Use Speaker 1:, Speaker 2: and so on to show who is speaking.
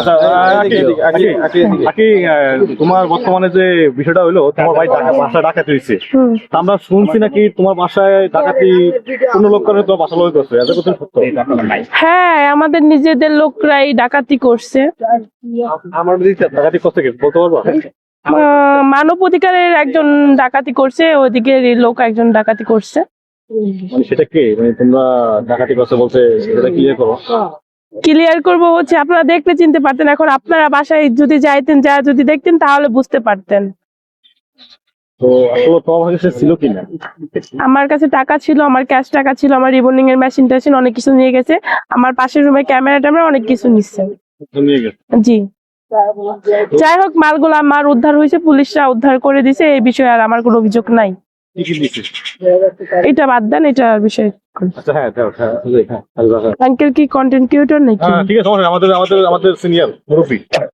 Speaker 1: আচ্ছা, তোমার বর্তমানে যে বিষয়টা হলো, তোমার ভাই বাসায় ডাকাতি হয়েছে। আমরা শুনছি নাকি তোমার বাসায় ডাকাতি কোন লোক করে তোমার বাসা লোক করছে, এটা কত সত্য?
Speaker 2: হ্যাঁ, আমাদের নিজেদের লোকরাই ডাকাতি করছে।
Speaker 1: আমার ডাকাতি করছে কি বলতে পারবো?
Speaker 2: মানব অধিকারের একজন ডাকাতি করছে, ওইদিকে লোক একজন ডাকাতি করছে।
Speaker 1: মানে সেটা কি, মানে তোমরা ডাকাতি করছে বলতে সেটা ক্লিয়ার করো।
Speaker 2: ক্লিয়ার করবো হচ্ছে আপনারা দেখলে চিনতে পারতেন, এখন আপনারা বাসায় যদি যাইতেন, যা যদি দেখতেন তাহলে বুঝতে পারতেন।
Speaker 1: তো আসলে তোমার কাছে ছিল কিনা?
Speaker 2: আমার কাছে টাকা ছিল, আমার ক্যাশ টাকা ছিল, আমার রিবন্ডিং এর মেশিন টেশিন অনেক কিছু নিয়ে গেছে। আমার পাশের রুমে ক্যামেরা ট্যামেরা অনেক কিছু নিচ্ছে।
Speaker 1: নিয়ে গেছে।
Speaker 2: জি, যাই হোক, মালগুলো আমার উদ্ধার হয়েছে, পুলিশরা উদ্ধার করে দিছে, এই বিষয়ে আর আমার কোনো অভিযোগ নাই।
Speaker 1: কি কি দিছে?
Speaker 2: এটা বাদ দেন, এটার বিষয়ে।
Speaker 1: আচ্ছা, হ্যাঁ
Speaker 2: আঙ্কেল কি কন্টেন্ট ক্রিয়েটর নাকি?
Speaker 1: ঠিক আছে, আমাদের সিনিয়র মুরব্বী।